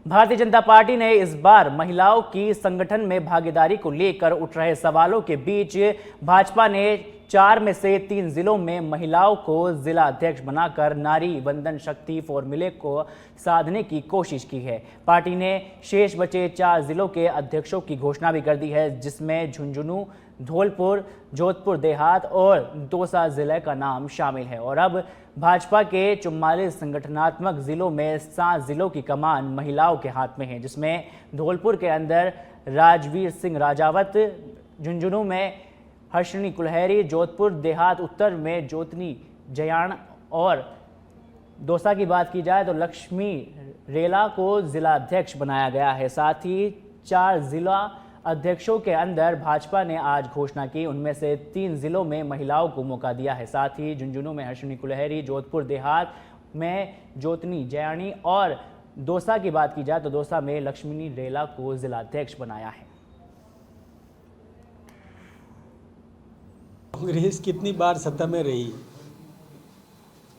Bharatiya Janata party ने इस बार महिलाओं की संगठन में भागीदारी को लेकर उठ रहे सवालों के बीच भाजपा ने 4 में से 3 जिलों में महिलाओं को जिला अध्यक्ष बनाकर नारी वंदन शक्ति फॉर्मूले को साधने की कोशिश की है। पार्टी ने शेष बचे 4 जिलों के अध्यक्षों की घोषणा भी कर दी है, जिसमें झुंझुनू, धौलपुर, जोधपुर देहात और दौसा जिले का नाम शामिल है। और अब भाजपा के 44 संगठनात्मक जिलों में 7 जिलों की कमान महिलाओं के हाथ में है, जिसमें धौलपुर के अंदर राजवीर सिंह राजावत, झुंझुनू में हर्षिनी कुलहरी, जोधपुर देहात उत्तर में ज्योतिनी जयान और दौसा की बात की जाए तो लक्ष्मी रेला को जिला अध्यक्ष बनाया गया है। साथ ही 4 जिला अध्यक्षों के अंदर भाजपा ने आज घोषणा की, उनमें से 3 जिलों में महिलाओं को मौका दिया है। साथ ही झुंझुनू में हर्षिनी कुलहरी, जोधपुर देहात में ज्योतिनी जयानी और दौसा की बात की जाए तो दौसा में लक्ष्मी रेला को जिला अध्यक्ष बनाया है। कांग्रेस कितनी बार सत्ता में रही?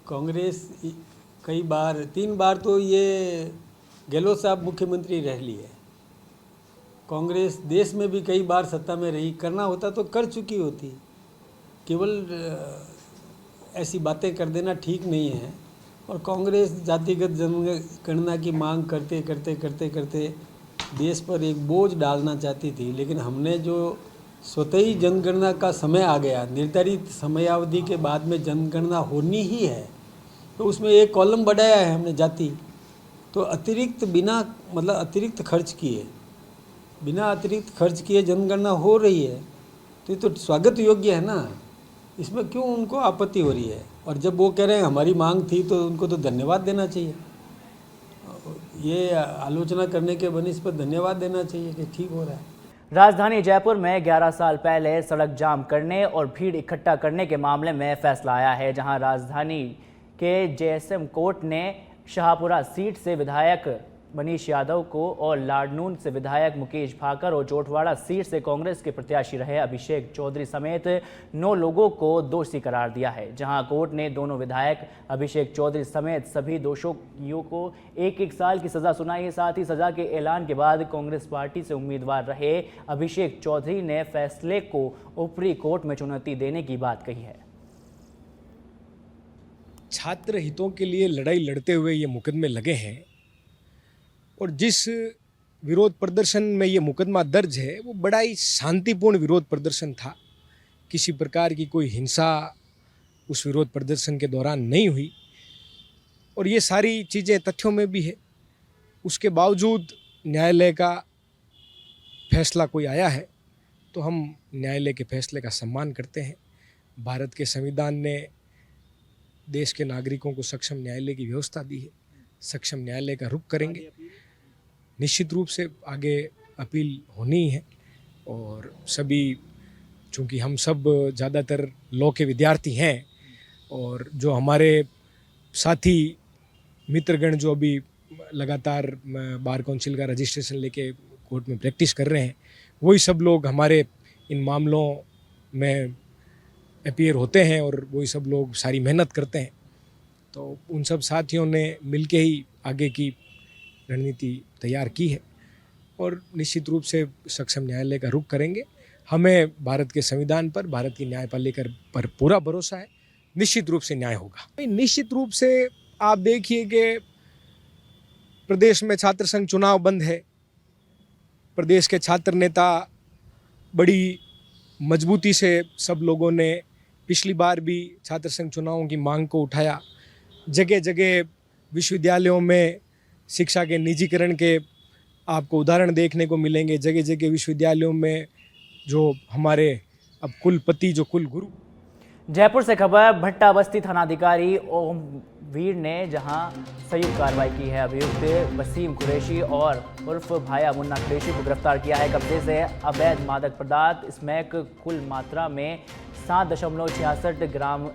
कांग्रेस कई बार, 3 बार तो ये गहलोत साहब मुख्यमंत्री रह लिए। कांग्रेस देश में भी कई बार सत्ता में रही, करना होता तो कर चुकी होती। केवल ऐसी बातें कर देना ठीक नहीं है। और कांग्रेस जातिगत जनगणना की मांग करते करते करते करते देश पर एक बोझ डालना चाहती थी, लेकिन हमने जो स्वतः ही जनगणना का समय आ गया, निर्धारित समयावधि के बाद में जनगणना होनी ही है, तो उसमें एक कॉलम बढ़ाया है हमने जाति। तो अतिरिक्त अतिरिक्त खर्च किए जनगणना हो रही है, तो ये तो स्वागत योग्य है ना। इसमें क्यों उनको आपत्ति हो रही है? और जब वो कह रहे हैं हमारी मांग थी, तो उनको तो धन्यवाद देना चाहिए। ये आलोचना करने के बनिस्बत धन्यवाद देना चाहिए कि ठीक हो रहा है। राजधानी जयपुर में 11 साल पहले सड़क जाम करने और भीड़ इकट्ठा करने के मामले में फैसला आया है, जहां राजधानी के जेएसएम कोर्ट ने शाहपुरा सीट से विधायक मनीष यादव को और लाडनून से विधायक मुकेश भाकर और जोटवाड़ा सीट से कांग्रेस के प्रत्याशी रहे अभिषेक चौधरी समेत 9 लोगों को दोषी करार दिया है। जहां कोर्ट ने दोनों विधायक अभिषेक चौधरी समेत सभी दोषियों को 1-1 साल की सजा सुनाई है। साथ ही सजा के ऐलान के बाद कांग्रेस पार्टी से उम्मीदवार रहे अभिषेक चौधरी ने फैसले को ऊपरी कोर्ट में चुनौती देने की बात कही है। छात्र हितों के लिए लड़ाई लड़ते हुए ये मुकदमे लगे हैं, और जिस विरोध प्रदर्शन में ये मुकदमा दर्ज है वो बड़ा ही शांतिपूर्ण विरोध प्रदर्शन था। किसी प्रकार की कोई हिंसा उस विरोध प्रदर्शन के दौरान नहीं हुई, और ये सारी चीज़ें तथ्यों में भी है। उसके बावजूद न्यायालय का फैसला कोई आया है तो हम न्यायालय के फैसले का सम्मान करते हैं। भारत के संविधान ने देश के नागरिकों को सक्षम न्यायालय की व्यवस्था दी है। सक्षम न्यायालय का रुख करेंगे। निश्चित रूप से आगे अपील होनी है, और सभी, चूँकि हम सब ज़्यादातर लॉ के विद्यार्थी हैं, और जो हमारे साथी मित्रगण जो अभी लगातार बार काउंसिल का रजिस्ट्रेशन लेके कोर्ट में प्रैक्टिस कर रहे हैं, वही सब लोग हमारे इन मामलों में अपीयर होते हैं, और वही सब लोग सारी मेहनत करते हैं। तो उन सब साथियों ने मिलके ही आगे की रणनीति तैयार की है, और निश्चित रूप से सक्षम न्यायालय का रुख करेंगे। हमें भारत के संविधान पर, भारत की न्यायपालिका पर पूरा भरोसा है। निश्चित रूप से न्याय होगा। निश्चित रूप से आप देखिए कि प्रदेश में छात्र संघ चुनाव बंद है। प्रदेश के छात्र नेता बड़ी मजबूती से सब लोगों ने पिछली बार भी छात्र संघ चुनावों की मांग को उठाया। जगह जगह विश्वविद्यालयों में शिक्षा के निजीकरण के आपको उदाहरण देखने को मिलेंगे। जगह जगह विश्वविद्यालयों में जो हमारे अब कुलपति, जो कुल गुरु। जयपुर से खबर, भट्टा बस्ती थानाधिकारी ओम वीर ने जहां संयुक्त कार्रवाई की है। अभियुक्त वसीम कुरैशी और उर्फ भाया मुन्ना कुरैशी को गिरफ्तार किया है। कब्जे से अवैध मादक पदार्थ स्मैक कुल मात्रा में 7.66 ग्राम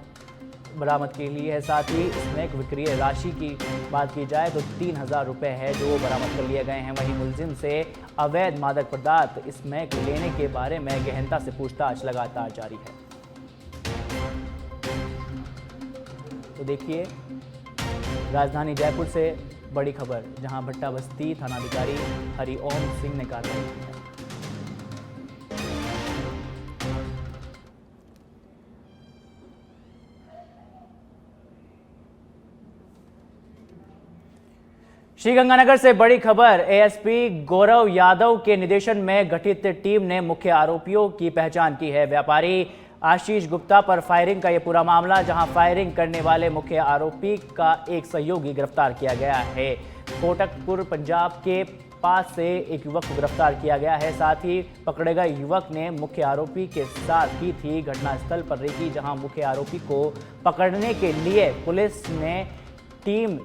बरामद के लिए है। साथ ही स्मैक विक्रय राशि की बात की जाए तो 3000 रुपये है जो बरामद कर लिए गए हैं। वहीं मुलजिम से अवैध मादक पदार्थ स्मैक लेने के बारे में गहनता से पूछताछ लगातार जारी है। तो देखिए, राजधानी जयपुर से बड़ी खबर, जहां भट्टा बस्ती थानाधिकारी हरिओम सिंह ने कार्रवाई की है। श्रीगंगानगर से बड़ी खबर, एएसपी गौरव यादव के निर्देशन में गठित टीम ने मुख्य आरोपियों की पहचान की है। व्यापारी आशीष गुप्ता पर फायरिंग का यह पूरा मामला, जहां फायरिंग करने वाले मुख्य आरोपी का एक सहयोगी गिरफ्तार किया गया है। कोटकपुर पंजाब के पास से एक युवक को गिरफ्तार किया गया है। साथ ही पकड़े गए युवक ने मुख्य आरोपी के साथ की थी घटनास्थल पर रेकी, जहां मुख्य आरोपी को पकड़ने के लिए पुलिस ने टीम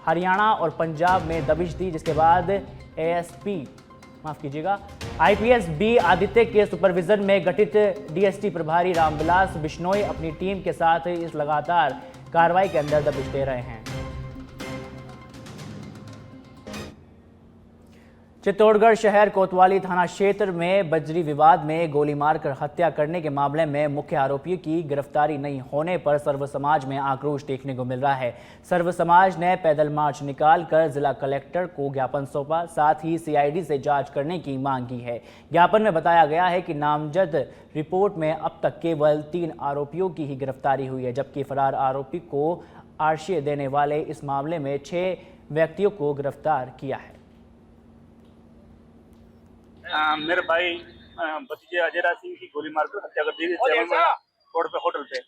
हरियाणा और पंजाब में दबिश दी, जिसके बाद आईपीएस बी आदित्य के सुपरविजन में गठित डीएसटी प्रभारी रामविलास बिश्नोई अपनी टीम के साथ इस लगातार कार्रवाई के अंदर दबिश दे रहे हैं। चित्तौड़गढ़ शहर कोतवाली थाना क्षेत्र में बजरी विवाद में गोली मारकर हत्या करने के मामले में मुख्य आरोपियों की गिरफ्तारी नहीं होने पर सर्व समाज में आक्रोश देखने को मिल रहा है। सर्व समाज ने पैदल मार्च निकालकर जिला कलेक्टर को ज्ञापन सौंपा, साथ ही सीआईडी से जांच करने की मांग की है। ज्ञापन में बताया गया है कि नामजद रिपोर्ट में अब तक केवल 3 आरोपियों की ही गिरफ्तारी हुई है, जबकि फरार आरोपी को आश्रय देने वाले इस मामले में 6 व्यक्तियों को गिरफ्तार किया है। मेरे भाई भतीजे अजय राज सिंह की गोली मारकर हत्या कर दी थी रोड पे होटल पे,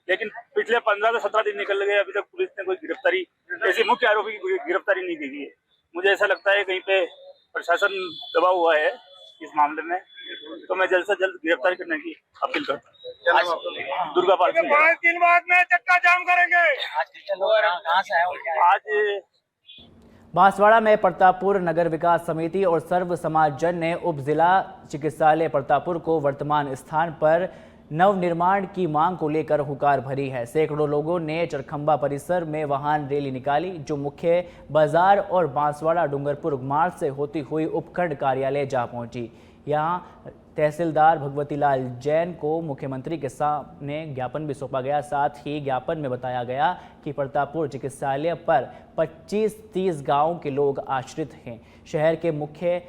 लेकिन पिछले 15 से 17 दिन निकल गए, अभी तक पुलिस ने कोई गिरफ्तारी, ऐसे मुख्य आरोपी की गिरफ्तारी नहीं की है। मुझे ऐसा लगता है कहीं पे प्रशासन दबा हुआ है इस मामले में, तो मैं जल्द से जल्द गिरफ्तारी करने की अपील करता हूँ। दुर्गा पाल सिंह। 5 दिन बाद में चक्का जाम करेंगे। आज बांसवाड़ा में प्रतापपुर नगर विकास समिति और सर्व समाज जन ने उप जिला चिकित्सालय प्रतापपुर को वर्तमान स्थान पर नवनिर्माण की मांग को लेकर हुकार भरी है। सैकड़ों लोगों ने चरखंबा परिसर में वाहन रैली निकाली, जो मुख्य बाजार और बांसवाड़ा डूंगरपुर मार्ग से होती हुई उपखंड कार्यालय जा पहुंची। यहां तहसीलदार भगवती लाल जैन को मुख्यमंत्री के सामने ज्ञापन भी सौंपा गया। साथ ही ज्ञापन में बताया गया कि प्रतापपुर चिकित्सालय पर 25-30 गांवों के लोग आश्रित हैं। शहर के मुख्य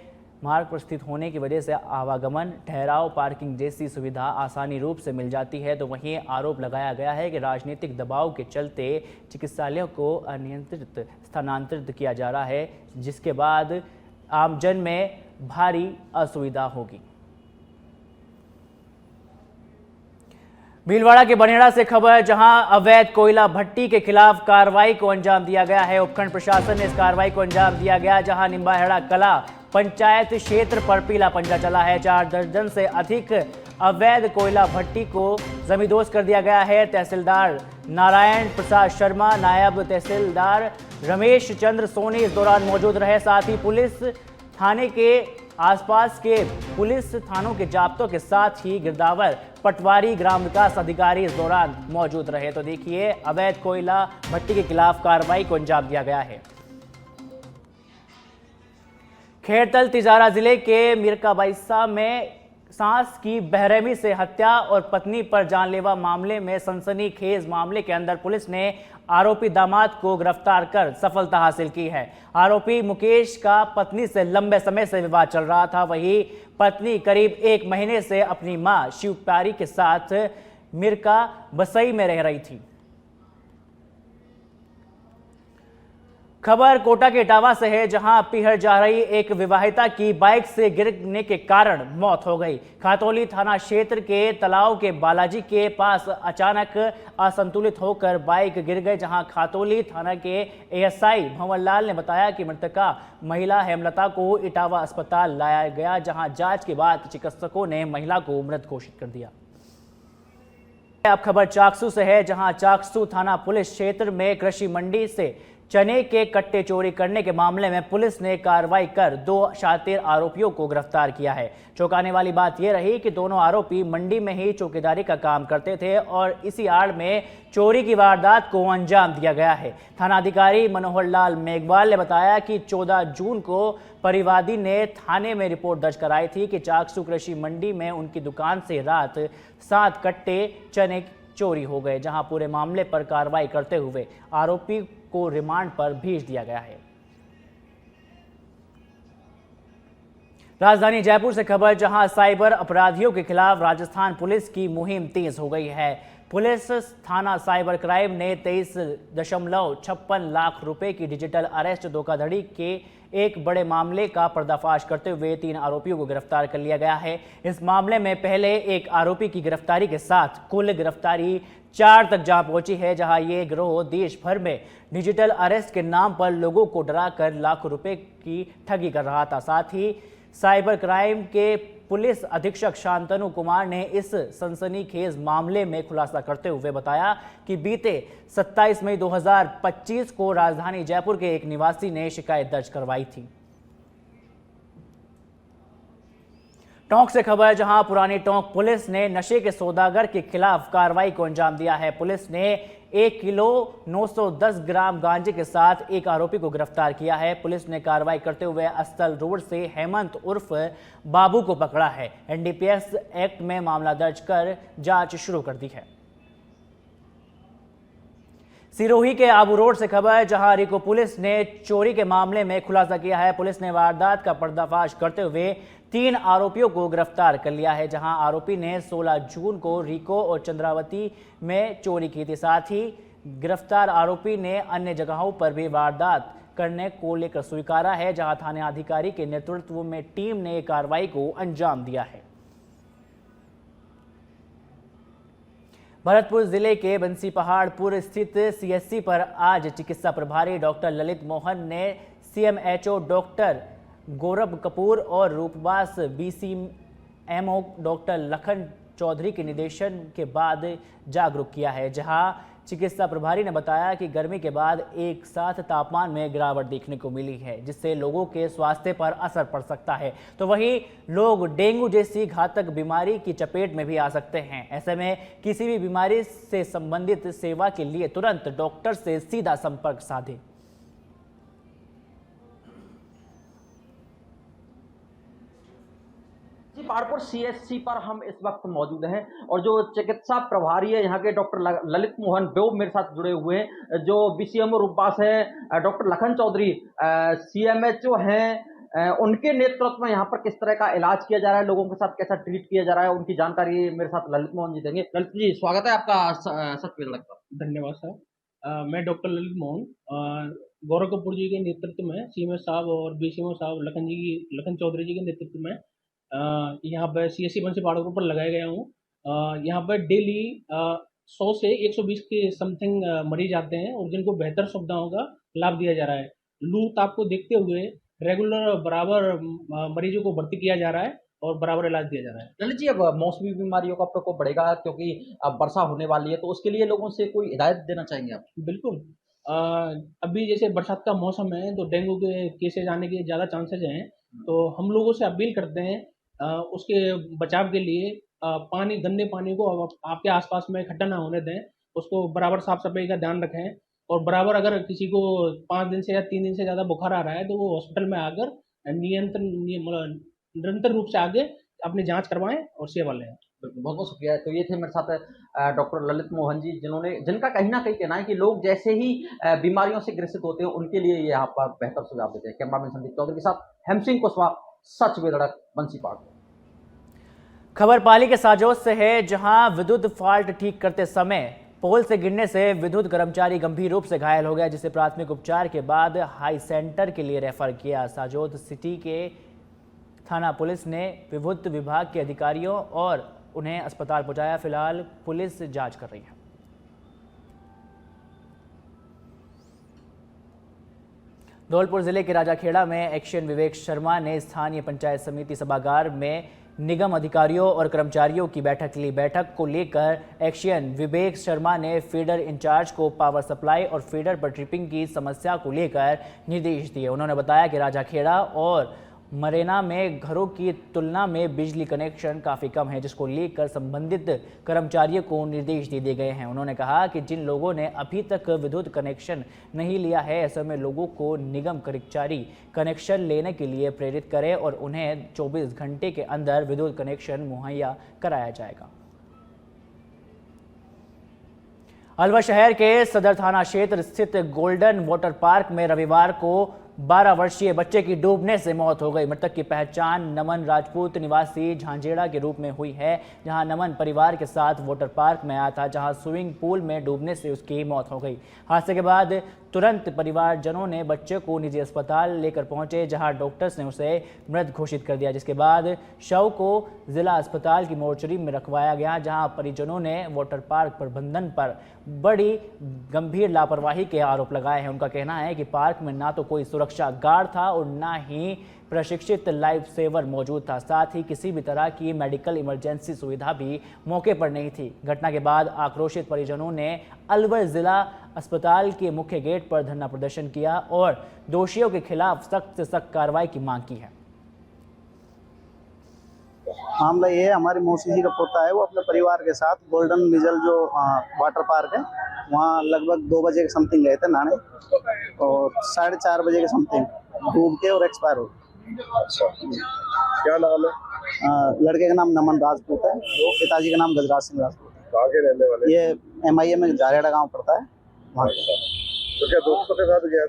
मार्ग पर स्थित होने की वजह से आवागमन, ठहराव, पार्किंग जैसी सुविधा आसानी रूप से मिल जाती है। तो वहीं आरोप लगाया गया है कि राजनीतिक दबाव के चलते चिकित्सालयों को अनियंत्रित स्थानांतरित किया जा रहा है, जिसके बाद आमजन में भारी असुविधा होगी। भीलवाड़ा के बनेड़ा से खबर, जहां अवैध कोयला भट्टी के खिलाफ कार्रवाई को अंजाम दिया गया है। उपखंड प्रशासन ने इस कार्रवाई को अंजाम दिया गया, जहां निम्बाहेड़ा कला पंचायत क्षेत्र पर पीला पंजा चला है। 4 दर्जन से अधिक अवैध कोयला भट्टी को जमींदोज कर दिया गया है। तहसीलदार नारायण प्रसाद शर्मा, नायब तहसीलदार रमेश चंद्र सोनी इस दौरान मौजूद रहे। साथ ही पुलिस थाने के आसपास के पुलिस थानों के जाब्तों के साथ ही गिरदावर पटवारी ग्राम विकास अधिकारी इस दौरान मौजूद रहे। तो देखिए, अवैध कोयला भट्टी के खिलाफ कार्रवाई को अंजाम दिया गया है। खैरतल तिजारा जिले के मिरकाबाइसा में सास की बेरहमी से हत्या और पत्नी पर जानलेवा मामले में सनसनीखेज मामले के अंदर पुलिस ने आरोपी दामाद को गिरफ्तार कर सफलता हासिल की है। आरोपी मुकेश का पत्नी से लंबे समय से विवाद चल रहा था। वहीं पत्नी करीब 1 महीने से अपनी मां शिवप्यारी के साथ मिरका बसई में रह रही थी। खबर कोटा के इटावा से है, जहां पीहर जा रही एक विवाहिता की बाइक से गिरने के कारण मौत हो गई। खातौली थाना क्षेत्र के तालाब के बालाजी के पास अचानक असंतुलित होकर बाइक गिर गई, जहां खातौली थाना के एएसआई भंवरलाल ने बताया कि मृतका महिला हेमलता को इटावा अस्पताल लाया गया, जहां जांच के बाद चिकित्सकों ने महिला को मृत घोषित कर दिया। अब खबर चाकसू से है, जहां चाकसू थाना पुलिस क्षेत्र में कृषि मंडी से चने के कट्टे चोरी करने के मामले में पुलिस ने कार्रवाई कर 2 शातिर आरोपियों को गिरफ्तार किया है। चौंकाने वाली बात यह रही कि दोनों आरोपी मंडी में ही चौकीदारी का काम करते थे और इसी आड़ में चोरी की वारदात को अंजाम दिया गया है। थानाधिकारी मनोहर लाल मेघवाल ने बताया कि 14 जून को परिवादी ने थाने में रिपोर्ट दर्ज कराई थी कि चाकसू कृषि मंडी में उनकी दुकान से रात 7 कट्टे चने चोरी हो गए, जहां पूरे मामले पर कार्रवाई करते हुए आरोपी को रिमांड पर भेज दिया गया है। राजधानी जयपुर से खबर, जहां साइबर अपराधियों के खिलाफ राजस्थान पुलिस की मुहिम तेज हो गई है। पुलिस थाना साइबर क्राइम ने 23.56 लाख रुपए की डिजिटल अरेस्ट धोखाधड़ी के एक बड़े मामले का पर्दाफाश करते हुए 3 आरोपियों को गिरफ्तार कर लिया गया है। इस मामले में पहले एक आरोपी की गिरफ्तारी के साथ कुल गिरफ्तारी 4 तक जा पहुंची है, जहां ये गिरोह देश भर में डिजिटल अरेस्ट के नाम पर लोगों को डराकर लाखों रुपए की ठगी कर रहा था। साथ ही साइबर क्राइम के पुलिस अधीक्षक शांतनु कुमार ने इस सनसनीखेज मामले में खुलासा करते हुए बताया कि बीते 27 मई 2025 को राजधानी जयपुर के एक निवासी ने शिकायत दर्ज करवाई थी। टोंक से खबर, जहां पुरानी टोंक पुलिस ने नशे के सौदागर के खिलाफ कार्रवाई को अंजाम दिया है। पुलिस ने 1 किलो 910 ग्राम गांजे के साथ एक आरोपी को गिरफ्तार किया है। पुलिस ने कार्रवाई करते हुए अस्तल रोड से हेमंत उर्फ बाबू को पकड़ा है। एनडीपीएस एक्ट में मामला दर्ज कर जांच शुरू कर दी है। सिरोही के आबू रोड से खबर, जहां रिको पुलिस ने चोरी के मामले में खुलासा किया है। पुलिस ने वारदात का पर्दाफाश करते हुए 3 आरोपियों को गिरफ्तार कर लिया है, जहां आरोपी ने 16 जून को रिको और चंद्रावती में चोरी की थी। साथ ही गिरफ्तार आरोपी ने अन्य जगहों पर भी वारदात करने को लेकर स्वीकारा है, जहां थाना अधिकारी के नेतृत्व में टीम ने कार्रवाई को अंजाम दिया है। भरतपुर जिले के बंसी पहाड़पुर स्थित सीएचसी पर आज चिकित्सा प्रभारी डॉक्टर ललित मोहन ने सीएमएचओ डॉक्टर गौरव कपूर और रूपबास बीसीएमओ डॉक्टर लखन चौधरी के निर्देशन के बाद जागरूक किया है, जहां चिकित्सा प्रभारी ने बताया कि गर्मी के बाद एक साथ तापमान में गिरावट देखने को मिली है, जिससे लोगों के स्वास्थ्य पर असर पड़ सकता है। तो वहीं लोग डेंगू जैसी घातक बीमारी की चपेट में भी आ सकते हैं। ऐसे में किसी भी बीमारी से संबंधित सेवा के लिए तुरंत डॉक्टर से सीधा संपर्क साधें। पहाड़पुर सीएचसी पर हम इस वक्त मौजूद हैं और जो चिकित्सा प्रभारी है यहाँ के डॉक्टर ललित मोहन वो मेरे साथ जुड़े हुए हैं, जो बीसीएमओ रूपबास है डॉक्टर लखन चौधरी सीएमएचओ हैं, उनके नेतृत्व में यहाँ पर किस तरह का इलाज किया जा रहा है, लोगों के साथ कैसा ट्रीट किया जा रहा है, उनकी जानकारी मेरे साथ ललित मोहन जी देंगे। ललित जी, स्वागत है आपका सत्यवेद पर। धन्यवाद सर। मैं डॉक्टर ललित मोहन गौरव कपूर जी के नेतृत्व में सीएमएच साहब और बीसीएमओ साहब लखन चौधरी जी के नेतृत्व में यहाँ पर सीएचसी बंसी पहाड़पुर पर लगाया गया हूँ। यहाँ पर डेली 100 से 120 के समथिंग मरीज आते हैं और जिनको बेहतर सुविधाओं का लाभ दिया जा रहा है। लू ताप को देखते हुए रेगुलर बराबर मरीजों को भर्ती किया जा रहा है और बराबर इलाज दिया जा रहा है। ललित जी, अब मौसमी बीमारियों का प्रकोप बढ़ेगा क्योंकि अब वर्षा होने वाली है, तो उसके लिए लोगों से कोई हिदायत देना चाहेंगे आप? बिल्कुल। अभी जैसे बरसात का मौसम है तो डेंगू के केसेज आने के ज़्यादा चांसेज हैं, तो हम लोगों से अपील करते हैं उसके बचाव के लिए गंदे पानी को आपके आसपास में इकट्ठा ना होने दें, उसको बराबर साफ सफाई का ध्यान रखें और बराबर अगर किसी को 5 दिन से या 3 दिन से ज़्यादा बुखार आ रहा है तो वो हॉस्पिटल में आकर निरंतर रूप से आगे अपनी जांच करवाएं और सेवा लें। बहुत बहुत शुक्रिया। तो ये थे मेरे साथ डॉक्टर ललित मोहन जी, जिनका कहीं ना कहीं कहना है कि लोग जैसे ही बीमारियों से ग्रसित होते हैं उनके लिए ये यहाँ पर बेहतर सुझाव देते हैं। कैमरामैन संदीप चौधरी के साथ हेमसिंह कुशवाहा, सच बेधड़क, बंसी पहाड़पुर। खबर पाली के साजोद से है, जहां विद्युत फॉल्ट ठीक करते समय पोल से गिरने से विद्युत कर्मचारी गंभीर रूप से घायल हो गया, जिसे प्राथमिक उपचार के बाद हाई सेंटर के लिए रेफर किया। साजोद सिटी के थाना पुलिस ने विद्युत विभाग के अधिकारियों और उन्हें अस्पताल पहुंचाया। फिलहाल पुलिस जांच कर रही है। धौलपुर जिले के राजाखेड़ा में एक्शन विवेक शर्मा ने स्थानीय पंचायत समिति सभागार में निगम अधिकारियों और कर्मचारियों की बैठक ली। बैठक को लेकर एक्शन विवेक शर्मा ने फीडर इंचार्ज को पावर सप्लाई और फीडर पर ट्रिपिंग की समस्या को लेकर निर्देश दिए। उन्होंने बताया कि राजाखेड़ा और मरेना में घरों की तुलना में बिजली कनेक्शन काफ़ी कम है, जिसको लेकर संबंधित कर्मचारियों को निर्देश दे दिए गए हैं। उन्होंने कहा कि जिन लोगों ने अभी तक विद्युत कनेक्शन नहीं लिया है, ऐसे में लोगों को निगम कर्मचारी कनेक्शन लेने के लिए प्रेरित करें और उन्हें 24 घंटे के अंदर विद्युत कनेक्शन मुहैया कराया जाएगा। अलवर शहर के सदर थाना क्षेत्र स्थित गोल्डन वाटर पार्क में रविवार को 12 वर्षीय बच्चे की डूबने से मौत हो गई। मृतक की पहचान नमन राजपूत निवासी झांझेड़ा के रूप में हुई है, जहां नमन परिवार के साथ वाटर पार्क में आया था, जहां स्विमिंग पूल में डूबने से उसकी मौत हो गई। हादसे के बाद तुरंत परिवारजनों ने बच्चे को निजी अस्पताल लेकर पहुंचे, जहां डॉक्टर्स ने उसे मृत घोषित कर दिया, जिसके बाद शव को जिला अस्पताल की मोर्चरी में रखवाया गया, जहां परिजनों ने वाटर पार्क प्रबंधन पर बड़ी गंभीर लापरवाही के आरोप लगाए हैं। उनका कहना है कि पार्क में ना तो कोई सुरक्षा गार्ड था और ना ही प्रशिक्षित लाइफ सेवर मौजूद था, साथ ही किसी भी तरह की मेडिकल इमरजेंसी सुविधा भी मौके पर नहीं थी। घटना के बाद आक्रोशित परिजनों ने अलवर जिला अस्पताल के मुख्य गेट पर धरना प्रदर्शन किया और दोषियों के खिलाफ सख्त से सख्त कार्रवाई की मांग की है। मामला ये है, हमारी मौसी जी का पोता है, वो अपने परिवार के साथ गोल्डन मिजल जो वाटर पार्क है वहाँ लगभग 2 बजे के समथिंग गए थे नहाने और 4:30 बजे के समथिंग डूब के और एक्सपायर हो गए। अच्छा, क्या नाम है? लड़के का नाम नमन राजपूत है, पिताजी का नाम गजराज सिंह राजपूत है। कहाँ के रहने वाले? ये MIA में झारेड़ा गांव पड़ता है वहाँ। तो क्या दोस्तों के साथ गया?